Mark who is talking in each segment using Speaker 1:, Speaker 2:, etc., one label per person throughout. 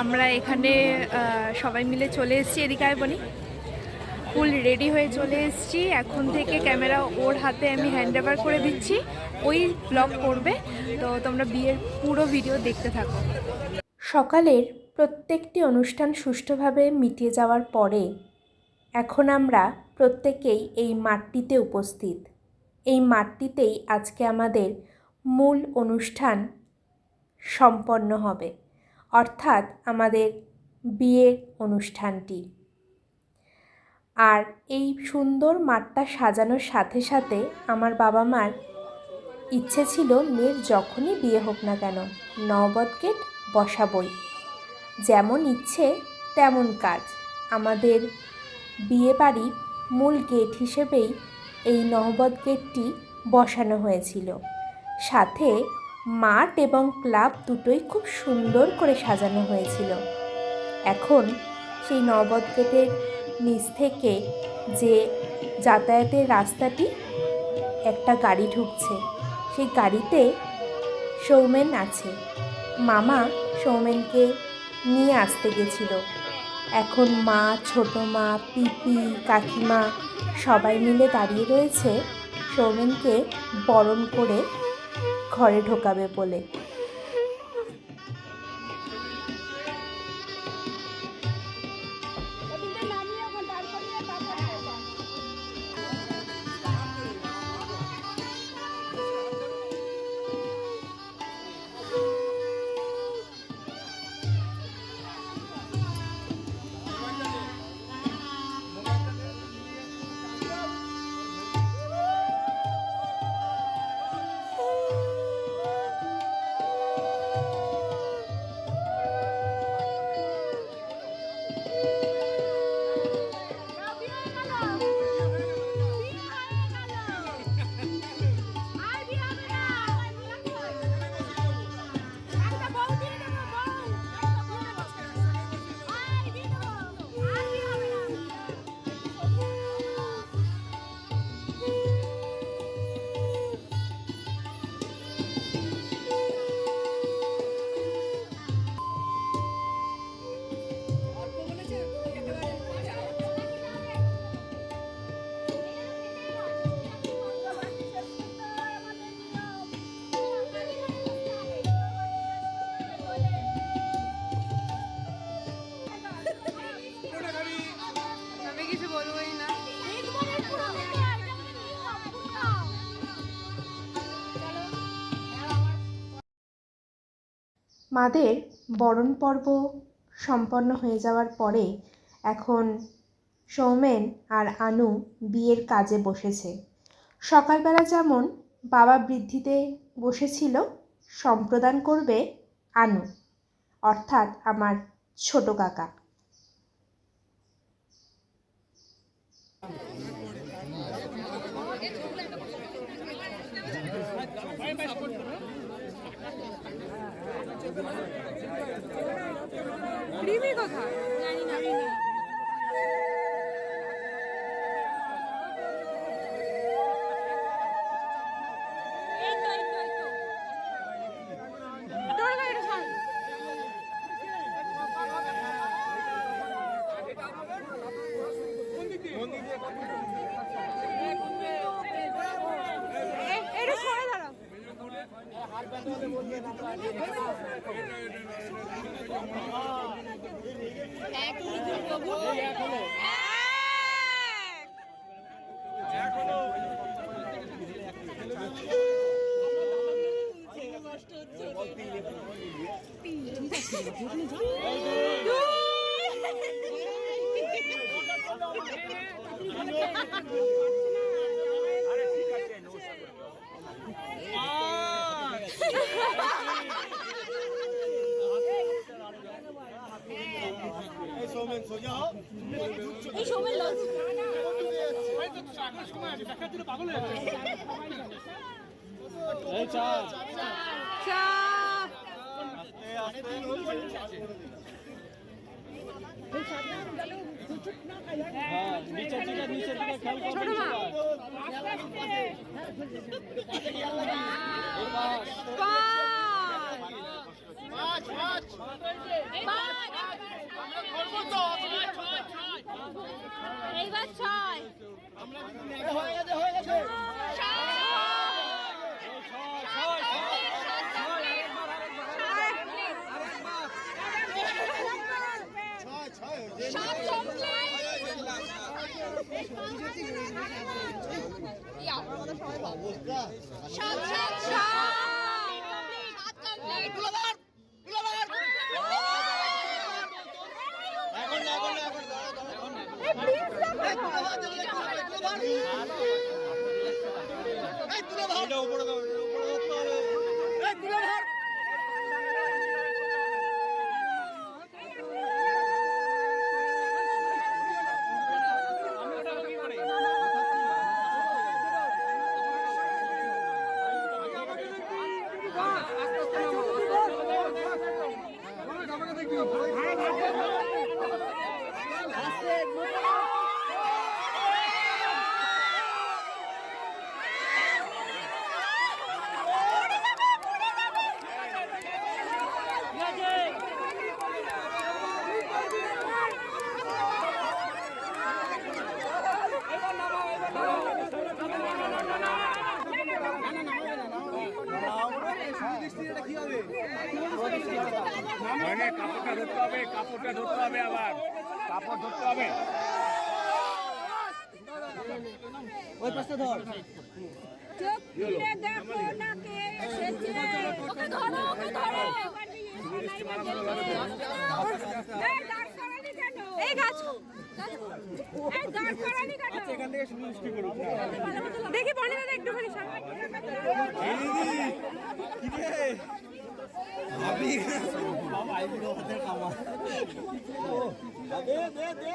Speaker 1: আমরা এখানে সবাই মিলে চলে এসেছি। এদিকে আয় বনি, ফুল রেডি হয়ে চলে এসেছি। এখন থেকে ক্যামেরা ওর হাতে আমি হ্যান্ড ওভার করে দিচ্ছি, ওই ব্লগ করবে। তো তোমরা বিয়ের পুরো ভিডিও দেখতে থাকো।
Speaker 2: সকালের প্রত্যেকটি অনুষ্ঠান সুষ্ঠুভাবে মিটিয়ে যাওয়ার পরে এখন আমরা প্রত্যেকেই এই মাঠটিতে উপস্থিত। এই মাঠটিতেই আজকে আমাদের মূল অনুষ্ঠান সম্পন্ন হবে, অর্থাৎ আমাদের বিয়ের অনুষ্ঠানটি। আর এই সুন্দর মাঠটা সাজানোর সাথে সাথে আমার বাবা মার ইচ্ছে ছিল মেয়ের যখনই বিয়ে হোক না কেন নববধ গেট বসাবই। যেমন ইচ্ছে তেমন কাজ। আমাদের বিয়ে বাড়ির মূল গেট হিসেবেই এই নহবত গেটটি বসানো হয়েছিল। সাথে মাঠ এবং ক্লাব দুটোই খুব সুন্দর করে সাজানো হয়েছিল। এখন সেই নহবত গেটের নিচ থেকে যে যাতায়াতের রাস্তাটি, একটা গাড়ি ঢুকছে, সেই গাড়িতে সৌমেন আছে। মামা সৌমেনকে নিয়ে আসতে গেছিল। এখন মা, ছোট মা, পিপি, কাকিমা সবাই মিলে দাঁড়িয়ে রয়েছে সৌমেনকে বরণ করে ঘরে ঢোকাবে বলে। মাদের বরণ পর্ব সম্পন্ন হয়ে যাওয়ার পরে এখন সৌমেন আর আনু বিয়ের কাজে বসেছে। সকালবেলা যেমন বাবা বৃদ্ধিতে বসেছিল, সম্প্রদান করবে আনু, অর্থাৎ আমার ছোট কাকা।
Speaker 1: কথা জানি না।
Speaker 3: কাপড়টা ধরতে হবে আবার কাপড় ধরতে হবে ওই পাশে ধর
Speaker 4: দেখো না কে এসেছে ওকে ধরো এই গাছ এই গাছ করানি কেন
Speaker 3: আচ্ছা এখান থেকে শুরু করুন
Speaker 4: দেখি বনে দাদা একটুখানি সামনে
Speaker 3: কি রে ভাবি বাবা আইগুলো হাতের কামা দে দে দে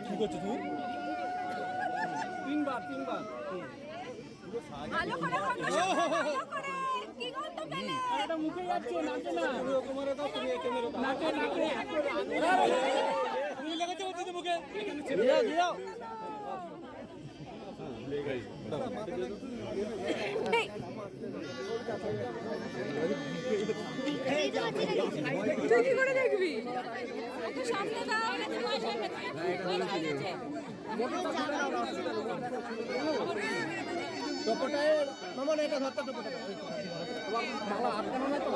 Speaker 3: কি করছিস তুই তিনবার
Speaker 4: ভালো করে ভালো করে কি গন্ধ পেলে
Speaker 3: এটা মুখে যাচ্ছে নাচে না তোমার তো তুমি ক্যামেরা নাচে তুমি লাগাতে হচ্ছে মুখে দিও দিও
Speaker 4: তুই কি করে দেখবি সামনে দাও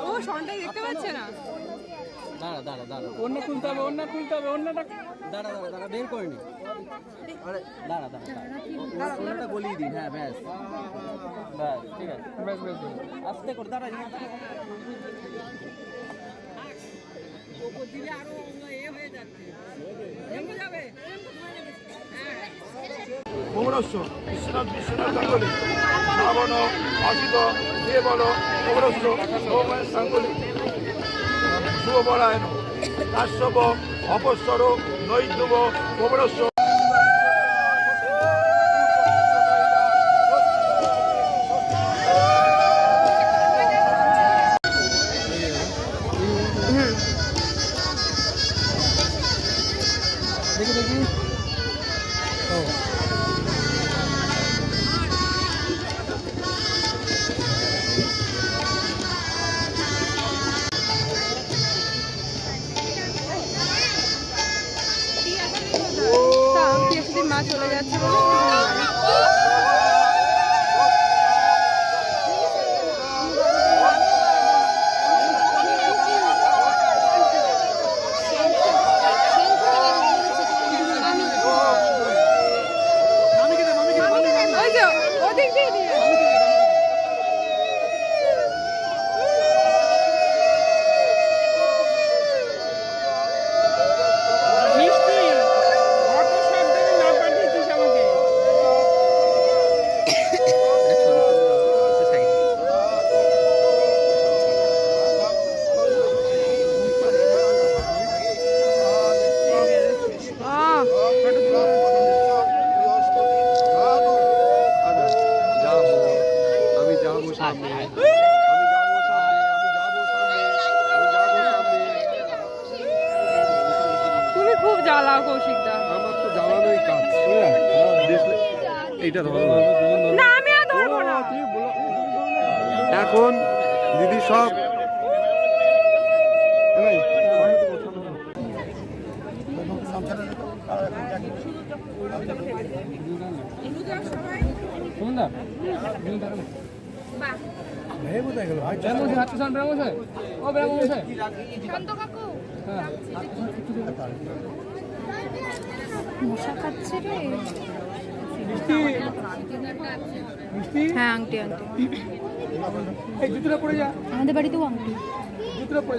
Speaker 4: ও সনটাই দেখতে পাচ্ছে না
Speaker 3: দাঁড়া অন্য খুলতে হবে অন্যটা দাঁড়া বের করে নি আরে দাঁড়া অন্যটা গলিয়ে দিন হ্যাঁ ব্যাস ঠিক আছে ব্যাস আস্তে করে দাঁড়া দিলে আরো এ হয়ে যাচ্ছে ভেঙে যাবে
Speaker 5: কোমরস্য বিশ্বনাথ গাঙ্গুলি শ্রাবণ অসিত দেবল কোমরস্য সৌমেন গাঙ্গুলি শুভপরায়ণ কাশ্যপ অপস্বর নৈদ্যব কোমরস্য
Speaker 3: দেখি
Speaker 4: মা চলে যাচ্ছে ওদিক দিয়ে দিয়ে তুমি খুব জ্বালাও কৌশিকদা
Speaker 5: আমার তো জ্বালানোই কাজ এইটা ধরো
Speaker 4: না আমি আর ধরবো না
Speaker 5: এখন দিদি সব
Speaker 1: মশা খাচ্ছে রে হ্যাঁ আংটি আংটি
Speaker 6: এই জুতোটা পরে যা,
Speaker 1: আমাদের বাড়িতেও আংটি।
Speaker 6: জুতোটা পরে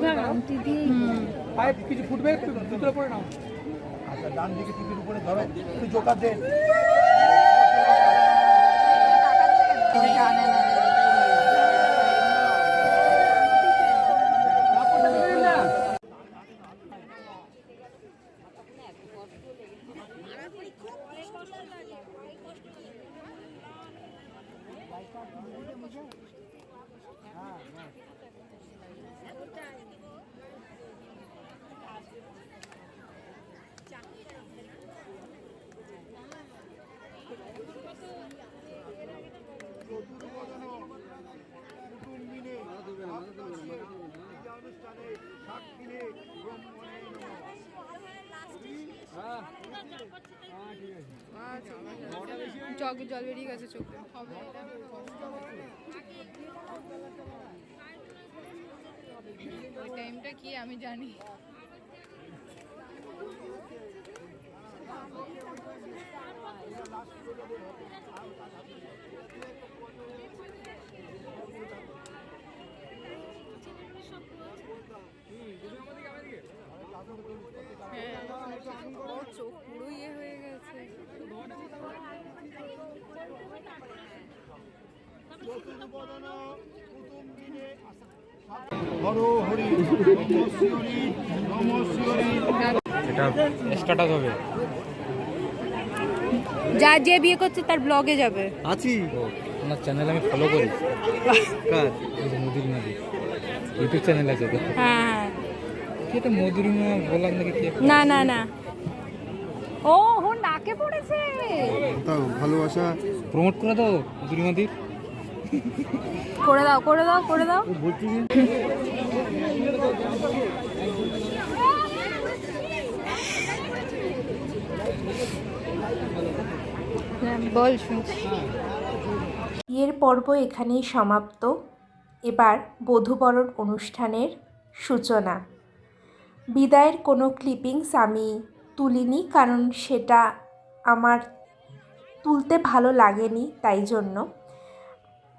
Speaker 6: যা,
Speaker 1: আংটি দিয়ে
Speaker 6: পায়ে কিছু ফুটবে, জুতোটা পরে নাও।
Speaker 5: আচ্ছা ডান দিকে টিপির উপরে ধরো, একটু জোকার দেন।
Speaker 1: জল বেরিয়ে গেছে চোখে। ওই টাইমটা কি আমি জানি। চোখ পুরো ইয়ে হয়ে গেছে।
Speaker 5: হরো হরি নমঃ শিবরি নমঃ শিবরি।
Speaker 7: এটা স্ট্যাটাস হবে।
Speaker 1: যা যে বিয়ে করছে তার ব্লগে যাবে।
Speaker 3: আছি
Speaker 7: ওনার চ্যানেল আমি ফলো করি।
Speaker 3: কার?
Speaker 7: এই যে মধুরিমা দি ইউটিউব চ্যানেল আছে তো।
Speaker 1: হ্যাঁ
Speaker 7: কি এটা মধুরিমা বললাম নাকি কি?
Speaker 1: না না না, ও ও নাকে পড়েছে।
Speaker 5: তাও ভালোবাসা
Speaker 7: প্রমোট করে দাও মধুরিমা দি।
Speaker 1: করে দাও করে দাও করে দাও। বল শুনছি।
Speaker 2: বিয়ের পর্ব এখানেই সমাপ্ত। এবার বধূবরণ অনুষ্ঠানের সূচনা। বিদায়ের কোনো ক্লিপিংস আমি তুলিনি, কারণ সেটা আমার তুলতে ভালো লাগেনি,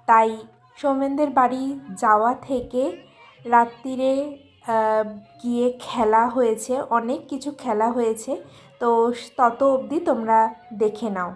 Speaker 2: তাই সৌমেনদের বাড়ি যাওয়া থেকে রাত্রিরে গিয়ে খেলা হয়েছে, অনেক কিছু খেলা হয়েছে, তো তত অবধি তোমরা দেখে নাও।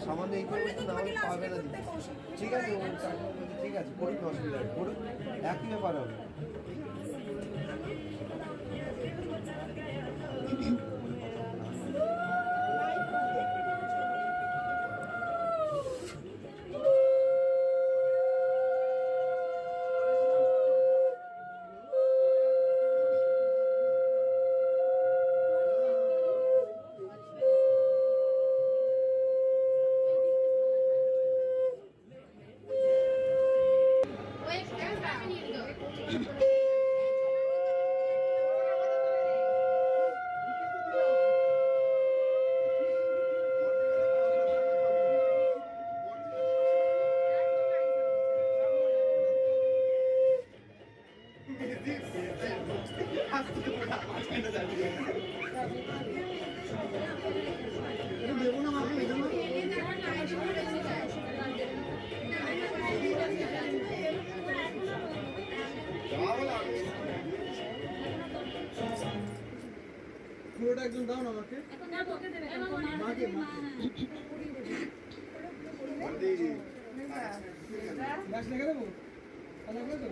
Speaker 8: সামান্য এই করে না হলে পাবে না দিদি। ঠিক আছে ও চাকরি করছে, ঠিক আছে করুন, অসুবিধা নেই, করুন, একই ব্যাপার হবে।
Speaker 6: পুরোটা একদম দাও না আমাকে। গ্যাস লেগে দেবো? লাগবে তো?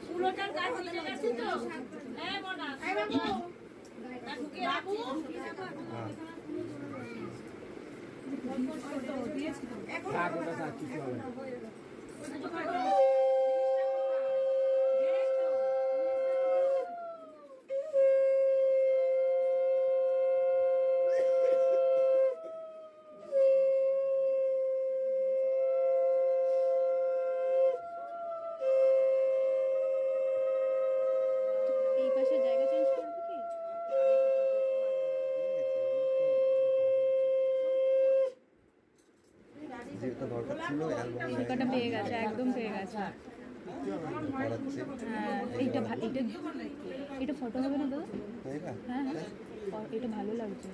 Speaker 4: পুরোটার কাজ মিলে গেছে তো? হ্যাঁ মোনা, খাই বাবু। ঢুকিয়ে রাখো।
Speaker 1: এই পাশে জায়গা চেঞ্জ করবো কি?
Speaker 8: যেটা দরকার ছিল
Speaker 1: টিকাটা পেয়ে গেছে, একদম পেয়ে গেছে। হ্যাঁ, এটা ফটো হবে না দাদা? হ্যাঁ হ্যাঁ, এটা ভালো লাগছে।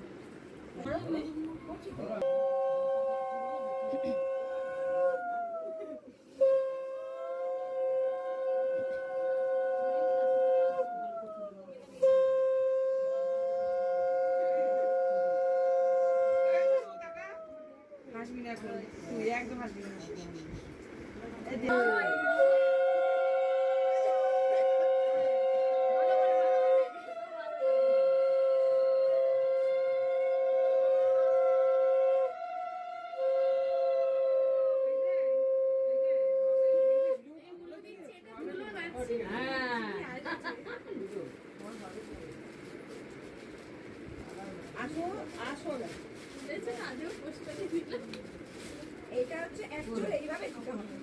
Speaker 4: এটা হচ্ছে অ্যাকচুয়ালি এইভাবে দিতে হবে।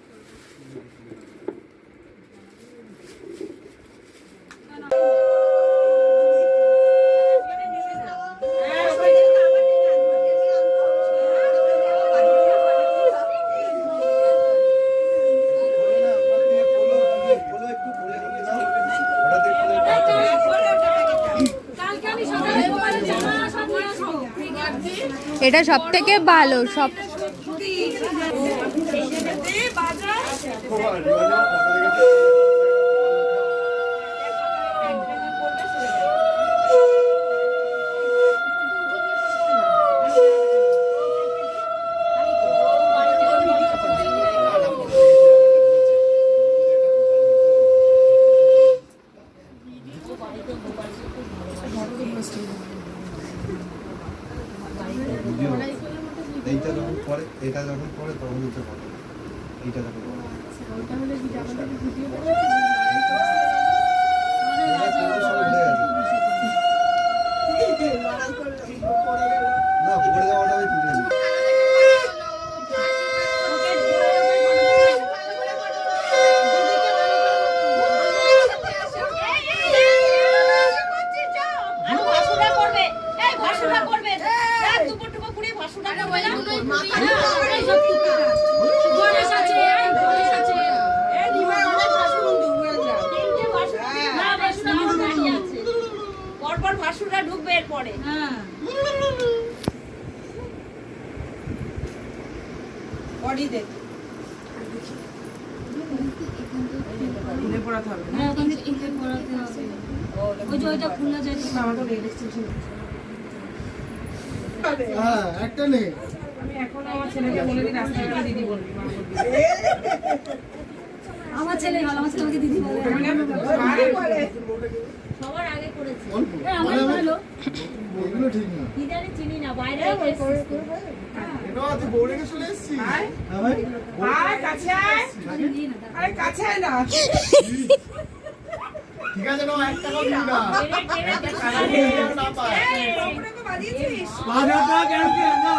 Speaker 1: এটা সব থেকে ভালো, সব
Speaker 8: এইটা যখন পরে তখন হচ্ছে ভালো, এইটা যখন না পড়ে যাওয়াটা আমি তুলে নিই।
Speaker 4: গণেশ আছে, গণেশ আছে। পরপর ভাসুরা ঢুকবে এরপরে। হ্যাঁ বডি দেখ হ্যাঁ ওখান থেকে ইলে পড়াতে হবে। ওই যে ওইটা খুলে যায় আমাকে রেজিস্ট্রেশন
Speaker 5: হ্যাঁ একটা নেই
Speaker 4: আমার ছেলে ভালো, আমার ছেলে আমাকে দিদি বলে। সবার আগে করেছে। হ্যাঁ আমার ভালো।
Speaker 5: এগুলো ঠিক না
Speaker 4: দিদারে চিনি না, বাইরে
Speaker 5: এটা তুই বোর্ডে চলে এসেছিস হ্যাঁ ভাই ঠিক আছে না একটা টাকাও দিবি না না পায় বাজাটা কেন কি না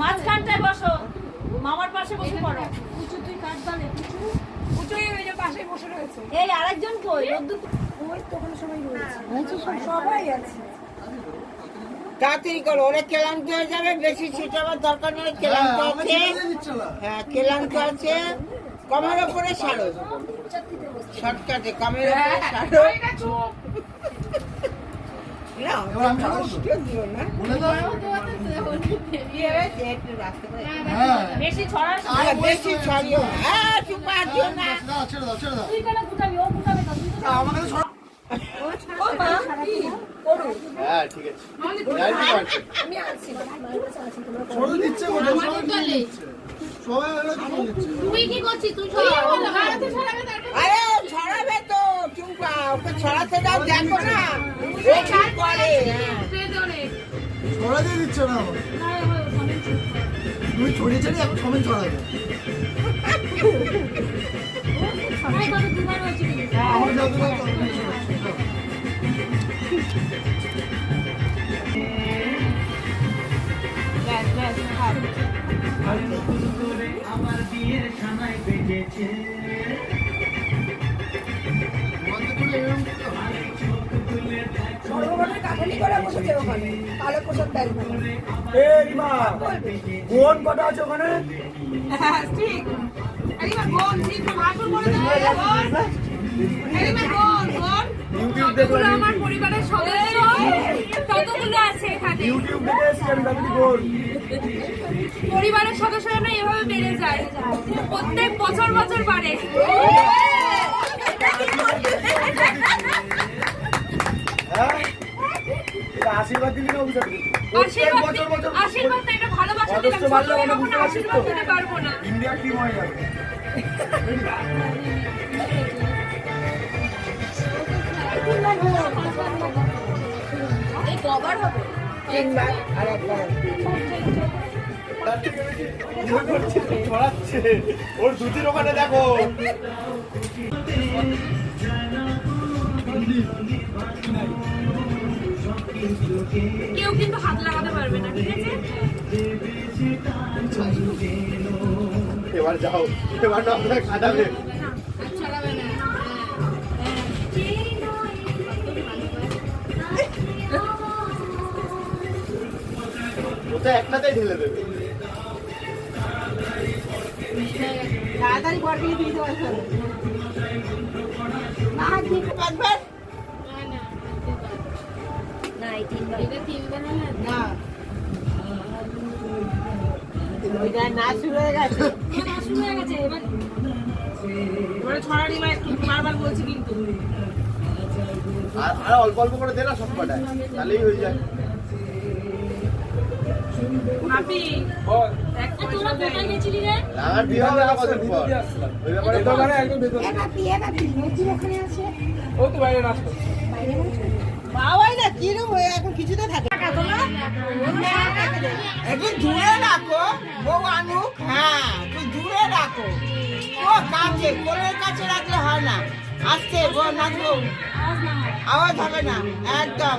Speaker 4: মাঝখানটায় বসো, মামার পাশে বসে পড়ো। উঁচু তুই কাট বালে, উঁচু ওই যে পাশে বসে রয়েছে। এই আরেকজন কই? রোদ্দুর ওই তো কোনো সময় রয়েছে। সবাই আছে।
Speaker 9: তাড়াতাড়ি করো, ওরা ক্লান্ত হয়ে যাবে, বেশি ছিটাবার দরকার নেই। ক্লান্ত আছে, হ্যাঁ ক্লান্ত আছে। কমের ওপরে সারো, শর্টকাটে কমের ওপরে সারো। না কষ্ট দিও না, একটু রাস্তা করে
Speaker 4: বেশি ছড়াস না,
Speaker 9: বেশি ছড়িও না। হ্যাঁ চুপ আর দিও না।
Speaker 5: ছেড়ে দাও ছেড়ে দাও
Speaker 4: তুই কেন গুটাবি? ও গুটাবে না, তুই তো
Speaker 5: আমাকে তো ছড়া
Speaker 4: ও মা কি করু?
Speaker 5: হ্যাঁ ঠিক আছে
Speaker 4: আমি আছি,
Speaker 5: ছড়ে দিচ্ছে বলে সবাই হলো কি দিচ্ছে
Speaker 4: তুই কি করছিস? তুই ছড়াবে, ছড়াবে তারপর
Speaker 9: আরে ছড়াবে তো, চুপ ওকে ছড়াতে দাও, দেখো না ও কি করে।
Speaker 5: ছড়া দিয়ে দিচ্ছে না আমার
Speaker 4: না আমার সামনে চুপ কর।
Speaker 5: তুমি ছড়িয়ে ছড়িয়ে এখন সবাই ছড়াবে
Speaker 4: ছড়াই কত দুবার হয়েছে কিন্তু।
Speaker 5: আমার যতটা
Speaker 9: কোন কথা আছে ওখানে?
Speaker 1: আমার পরিবারের সদস্য ততগুলো আছে এখানে।
Speaker 5: ইউটিউব দেখে এসেছি আমি দাবি গোল
Speaker 1: পরিবারের সদস্যরা এভাবে বেড়ে যায়, প্রত্যেক বছর বছর বাড়ে।
Speaker 5: হ্যাঁ আশীর্বাদ দিবি না অভিশাপ দিবি
Speaker 1: আশীর্বাদ না, এটা ভালোবাসা দিলাম। কখনো আশীর্বাদ দিতে পারবো না।
Speaker 5: ইন্ডিয়া টিম হয়ে যাবে
Speaker 4: এই কভার হবে।
Speaker 9: তিনবার আর একবার
Speaker 5: ছড়াচ্ছে ওর দুটির ওখানে দেখো
Speaker 1: কেউ কিন্তু হাত লাগাতে পারবে না, ঠিক আছে?
Speaker 5: এবার যাও এবার না আপনাকে খাটাবে ওটা একটাতেই ঢেলে দেবে
Speaker 9: তাড়াতাড়ি বটলি দিতে পারছো না ঠিক পাঁচবার
Speaker 4: না এই তিনবার, এটা তিনবার না।
Speaker 9: না ওইটা না শুরু হয়ে গেছে।
Speaker 4: না শুরু হয়ে গেছে এবার।
Speaker 9: এবারে ছড়ানি মা একটু বারবার বলছি কিন্তু
Speaker 5: আর অল্প অল্প করে দে না সব কটায় তাহলেই হয়ে যায়
Speaker 9: আপনি
Speaker 4: তোরা কোথায় গেছিলি রে?
Speaker 5: আর বিয়ে হবে না কতদিন পর ওই ব্যাপারে
Speaker 6: একদম ভেতরে
Speaker 4: ওখানে আছে
Speaker 6: ও তো বাইরে নাচতো
Speaker 9: বাবাই না কিরম হয়ে এখন কিছুতে থাকে একটু দূরে রাখো বউ আনুক। হ্যাঁ তুই দূরে রাখো, ও কাছে কোলের কাছে রাখলে হয় না। আস্তে বউ নাচবো, আওয়াজ হবে না একদম।